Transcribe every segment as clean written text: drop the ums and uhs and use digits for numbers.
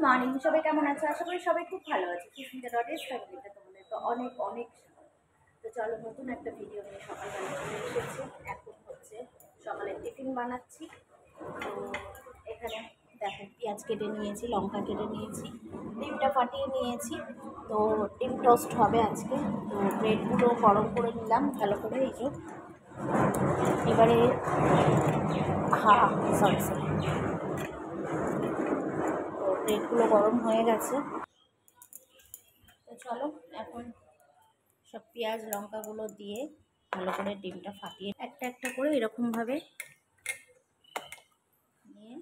Morning, সবাই কেমন আছে? আশা করি সবাই খুব ভালো আছে। সুস্মিতা ডটেস ফ্যামিলিতে তোমাদের তো অনেক অনেক স্বাগত। তো চলো, নতুন একটা ভিডিও নিয়ে সকালবেলা চলে এসেছি। এখন হচ্ছে সকালে টিফিন বানাচ্ছি। তো এখানে দেখো, পেঁয়াজ কেটে নিয়েছি, লঙ্কা কেটে নিয়েছি, ডিমটা ফাটিয়ে নিয়েছি। তো ডিম টোস্ট হবে আজকে। তো ব্রেডগুলো গরম করে নিলাম ভালো করে, এই যে এবারে সরি তো ব্রেডগুলো গরম হয়ে গেছে। তো চলো, এখন সব পেঁয়াজ লঙ্কাগুলো দিয়ে ভালো করে ডিমটা ফাটিয়ে একটা একটা করে এরকমভাবে নিয়ে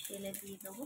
তেলে দিয়ে দেবো।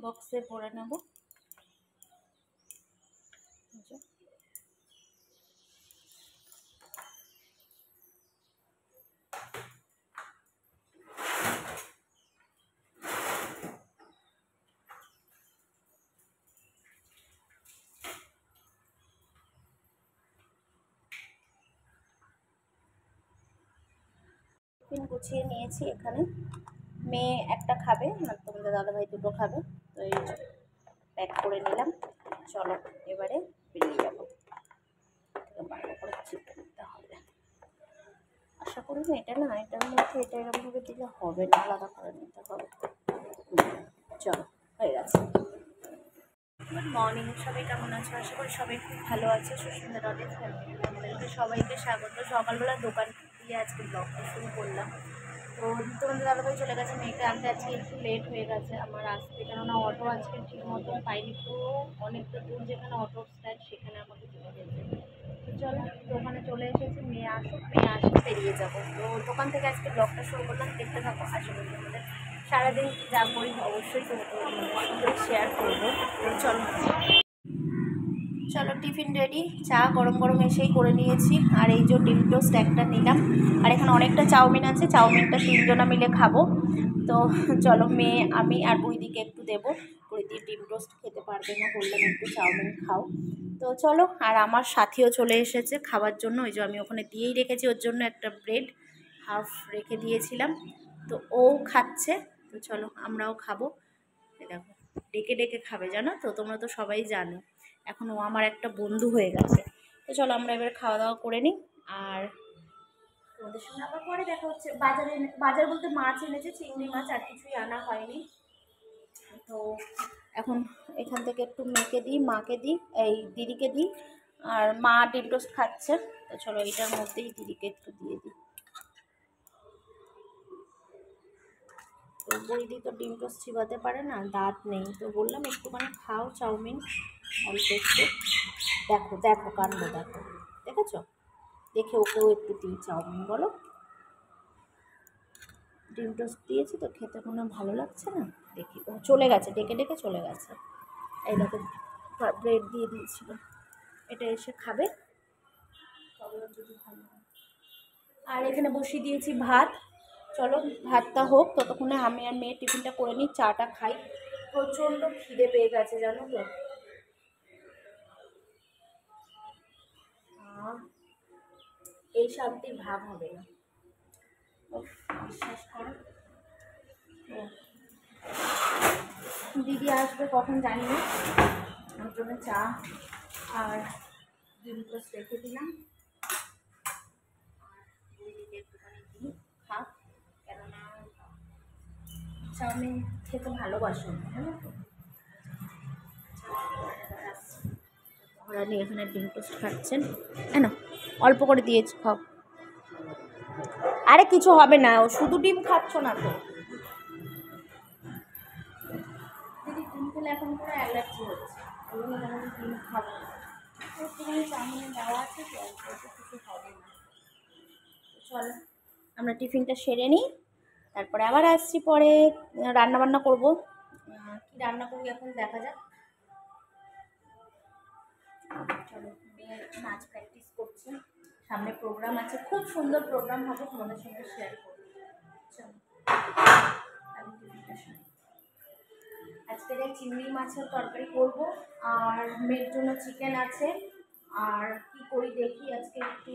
বক্সে ভরে নেব। টিফিন গুছিয়ে নিয়েছি। এখানে মেয়ে একটা খাবে, আর তোমাদের দাদাভাই দুটো খাবে। তো এই প্যাক করে নিলাম। চলো এবারে বেরিয়ে যাবো। ভালো করে চিপে নিতে হবে। আশা করি না এটার মধ্যে এটা এরকমভাবে দিলে হবে না, আলাদা করে নিতে হবে। চলো, হয়ে গেছে। গুড মর্নিং, সবাই কেমন আছো? আশা করি সবাই খুব ভালো আছে। সুস্মিতা ডটেস ফ্যামিলিতে সবাইকে স্বাগত। সকালবেলা দোকান দিয়ে আজকে ব্লগটা শুরু করলাম। তো তোমাদের দাদাভাই চলে গেছে মেয়েকে আনতে। আজকে একটু লেট হয়ে গেছে আমার আসতে, কেননা অটো আজকে ঠিক মতো পাইনি। তো অনেকটা দূর যেখানে অটো স্ট্যান্ড, সেখানে আমাকে চলে গেছে। তো চলো, দোকানে চলে এসেছি, মেয়ে আসুক, মেয়ে আসলে বেরিয়ে যাবো। তো দোকান থেকে আজকে ব্লগটা শুরু করলাম, দেখতে থাকো। আশা করি তোমাদের সারাদিন যা করি অবশ্যই তোমাদের শেয়ার করবো। তো চলো টিফিন রেডি। চা গরম গরম এসেই করে নিয়েছি। আর এই যে ডিম টোস্ট একটা নিলাম। আর এখানে অনেকটা চাউমিন আছে, চাউমিনটা 3 জনা মিলে খাবো। তো চলো, মেয়ে আমি আর বুইদিকে একটু দেবো। বুইদি ডিম টোস্ট খেতে পারবে না, বললাম একটু চাউমিন খাও। তো চলো, আর আমার সাথীও চলে এসেছে খাবার জন্য। ওই যে আমি ওখানে দিয়েই রেখেছি ওর জন্য একটা ব্রেড হাফ রেখে দিয়েছিলাম। তো ও খাচ্ছে। তো চলো, আমরাও খাবো। দেখো, ডেকে ডেকে খাবে, জানো তো, তোমরা তো সবাই জানো। এখন ও আমার একটা বন্ধু হয়ে গেছে। তো চলো, আমরা এবার খাওয়া দাওয়া করে নিই। আর তোমাদের সঙ্গে আবার পরে দেখা হচ্ছে। বাজার বলতে মাছ এনেছে, চিংড়ি মাছ, আর কিছুই আনা হয়নি। তো এখন এখান থেকে একটু মেয়েকে দিই, মাকে দিই, এই দিদিকে দিই। আর মা ডিম টোস্ট খাচ্ছে। তো চলো, এইটার মধ্যেই দিদিকে একটু দিয়ে দিই। তো বৌদি তো ডিম টোস্ট চিবাতে পারে না, দাঁত নেই। তো বললাম একটুখানি খাও চাউমিন, অল্প একটু। দেখো দেখো কাণ্ড, দেখো, দেখেছো? দেখে ওকেও একটু দিই চাউমিন। বলো, ডিম টোস্ট দিয়েছি তো খেতে কোনো ভালো লাগছে না। দেখি, ও চলে গেছে, ডেকে ডেকে চলে গেছে। এই দেখো, ব্রেড দিয়ে দিয়েছিল, এটা এসে খাবে। যদি ভালো হয়। আর এখানে বসিয়ে দিয়েছি ভাত। চলো, ভাতটা হোক, ততক্ষণে আমি আর মেয়ে টিফিনটা করে নিই, চাটা খাই। প্রচণ্ড খিদে পেয়ে গেছে, জানো তো। এই শান্তির ভাব হবে না, বিশ্বাস করো। দিদি আসবে কখন জানি না, ওর জন্য চা আর ডিম টোস্ট রেখে দিলাম। দিদিকে একটুখানি দিই, খা, কেননা চাউমিন খেতে ভালোবাসো, জানো তো। ওরা নিয়ে এখানে ডিম টোস্ট খাচ্ছেন। না, অল্প করে দিয়েছি, খাও। আরে কিছু হবে না, ও শুধু ডিম খাচ্ছ না তো। দিদি ডিম খেলে এখন পুরো অ্যালার্জি হচ্ছে, ওই জন্য ডিম খাবো না। একটুখানি চাউমিনে দেওয়া আছে তো কিছু হবে না। চলো আমরা টিফিনটা সেরে নিই, তারপরে আবার আসছি পরে রান্না বান্না করবো। কি রান্না করবো এখন দেখা যাক। চলো, মেয়ের নাচ প্র্যাকটিস করছি, সামনে প্রোগ্রাম আছে, খুব সুন্দর প্রোগ্রাম হবে, তোমাদের সঙ্গে শেয়ার করবো। চলো আমি টিফিনটা সেরে। আজকের এই চিংড়ি মাছের তরকারি করবো, আর মেয়ের জন্য চিকেন আছে। আর কি করি দেখি, আজকে একটু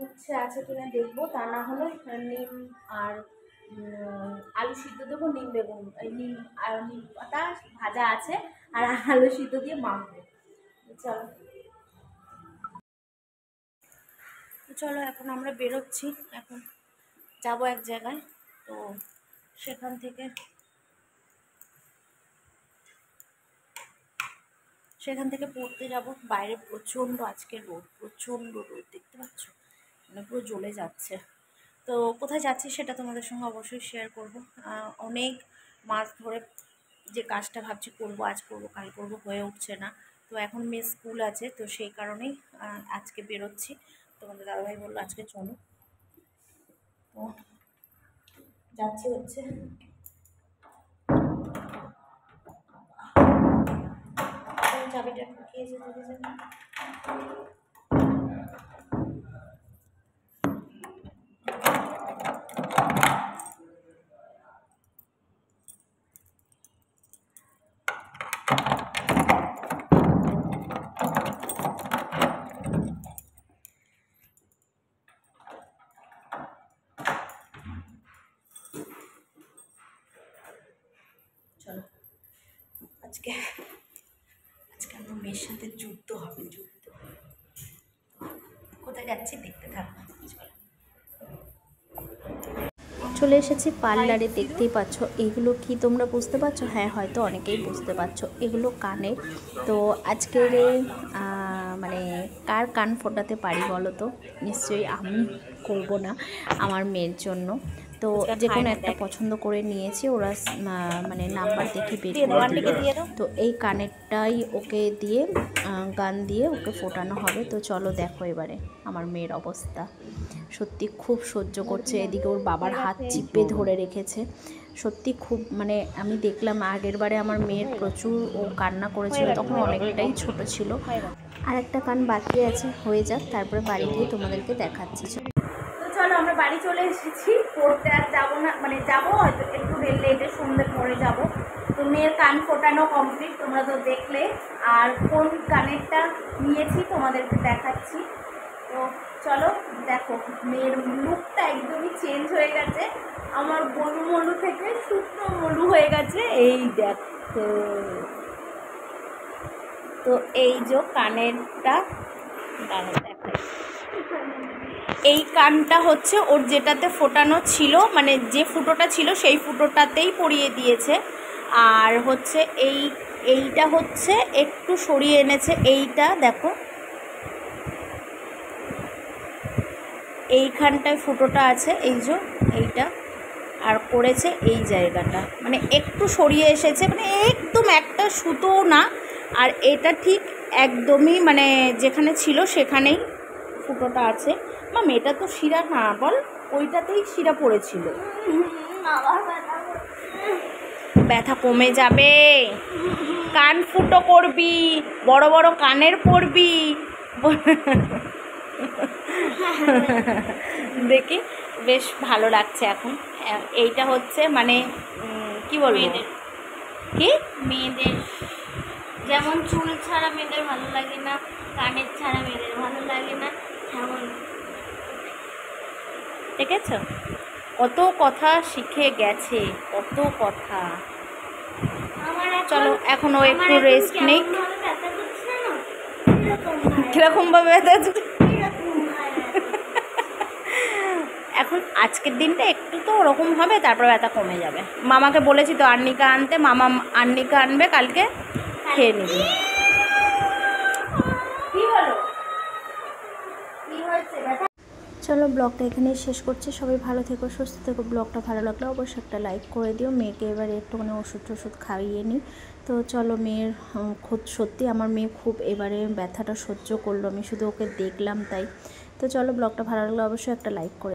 উচ্ছে আছে কিনা দেখবো, তা না হলে নিম আর আলু সিদ্ধ দেবো, নিম বেগুন নিম আর নিম পাতা ভাজা আছে, আর আলু সিদ্ধ দিয়ে মাখবো। চলো চলো এখন আমরা বেরোচ্ছি, এখন যাবো এক জায়গায়, তো সেখান থেকে পড়তে যাব। বাইরে প্রচণ্ড আজকে রোদ, প্রচণ্ড রোদ, দেখতে পাচ্ছ, মানে পুরো জ্বলে যাচ্ছে। তো কোথায় যাচ্ছি সেটা তোমাদের সঙ্গে অবশ্যই শেয়ার করব। অনেক মাস ধরে যে কাজটা ভাবছি করবো, আজ করবো কাল করবো, হয়ে উঠছে না। তো এখন মেয়ে স্কুল আছে, তো সেই কারণেই আজকে বেরোচ্ছি। তোমাদের দাদাভাই বললো আজকে চলো, তো যাচ্ছি হচ্ছে। চাবিটা ঢুকিয়ে যেতে যাবে। চলো আজকে আমার মেয়ের সাথে যুদ্ধ হবে, যুদ্ধ। কোথায় যাচ্ছি দেখতে থাকো। চলে এসেছি পার্লারে, দেখতেই পাচ্ছ। এগুলো কি তোমরা বুঝতে পারছো? হ্যাঁ, হয়তো অনেকেই বুঝতে পারছো, এগুলো কানের। তো আজকের মানে কার কান ফোটাতে পারি বলো তো? নিশ্চয়ই আমি করব না, আমার মেয়ের জন্য। তো যে কোনো একটা পছন্দ করে নিয়েছি, ওরা মানে নাম্বার দেখে বের করে দিল। তো এই কানেরটাই ওকে দিয়ে গান দিয়ে ওকে ফোটানো হবে। তো চলো দেখো এবারে আমার মেয়ের অবস্থা। সত্যি খুব সহ্য করছে, এদিকে ওর বাবার হাত চিপে ধরে রেখেছে। সত্যি খুব, মানে আমি দেখলাম আগের বারে আমার মেয়ের প্রচুর ও কান্না করেছিল, তখন অনেকটাই ছোট ছিল। আর একটা কান বাকি আছে, হয়ে যাক, তারপরে বাড়ি গিয়ে তোমাদেরকে দেখাচ্ছি। তো চলো আমরা বাড়ি চলে এসেছি, পড়তে আর যাবো না, মানে যাবো হয়তো একটু লেটে, সন্ধ্যে পরে যাব। তো মেয়ের কান ফোটানো কমপ্লিট, তোমরা তো দেখলে। আর কোন কানেরটা নিয়েছি তোমাদেরকে দেখাচ্ছি। তো চলো দেখো, মেয়ের লুকটা একদমই চেঞ্জ হয়ে গেছে, আমার গলু মলু থেকে শুকনো মলু হয়ে গেছে। এই দেখো, তো এই যে কানেরটা দেখাই, এই কানটা হচ্ছে ওর যেটাতে ফোটানো ছিল, মানে যে ফুটোটা ছিল সেই ফুটোটাতেই পরিয়ে দিয়েছে। আর হচ্ছে এইটা হচ্ছে একটু সরিয়ে এনেছে, এইটা দেখো, এইখানটায় ফুটোটা আছে, এই যে এইটা, আর করেছে এই জায়গাটা, মানে একটু সরিয়ে এসেছে, মানে একদম একটা সুতো না। আর এটা ঠিক একদমই মানে যেখানে ছিল সেখানেই ফুটোটা আছে। মা মেয়েটা তো শিরা না, বল, ওইটাতেই শিরা পড়েছিল। ব্যথা কমে যাবে, কান ফুটো করবি, বড় বড় কানের পরবি। দেখি বেশ ভালো লাগছে এখন। এইটা হচ্ছে মানে কি বলবো, কি মেয়েদের যেমন চুল ছাড়া মেয়েদের ভালো লাগে না, কানের ছাড়া মেয়েদের ভালো লাগে না, তেমন দেখেছ কত কথা শিখে গেছে, কত কথা। চলো এখন ও একটু রেস্ট নেই। কিরকম ভাবে ব্যথা? এখন আজকের দিনটা একটু তো ওরকম হবে, তারপর ব্যথা কমে যাবে। মামাকে বলেছি তো আর্নিকা আনতে, মামা আর্নিকা আনবে, কালকে খেয়ে নিবি। কি হলো, কি হয়েছে ব্যথা? চলো ব্লগটা এখানেই শেষ করছি। সবাই ভালো থেকো, সুস্থ থেকো। ব্লগটা ভালো লাগলে অবশ্যই একটা লাইক করে দিও। মেয়েকে এবার একটুখানি ওষুধ খাইয়ে নিই। তো তো চলো মেয়ের খুব সত্যি আমার মেয়ে খুব এবারে ব্যথাটা সহ্য করলো, আমি শুধু ওকে দেখলাম তাই। তো চলো ব্লগটা ভালো লাগলে অবশ্যই একটা লাইক করে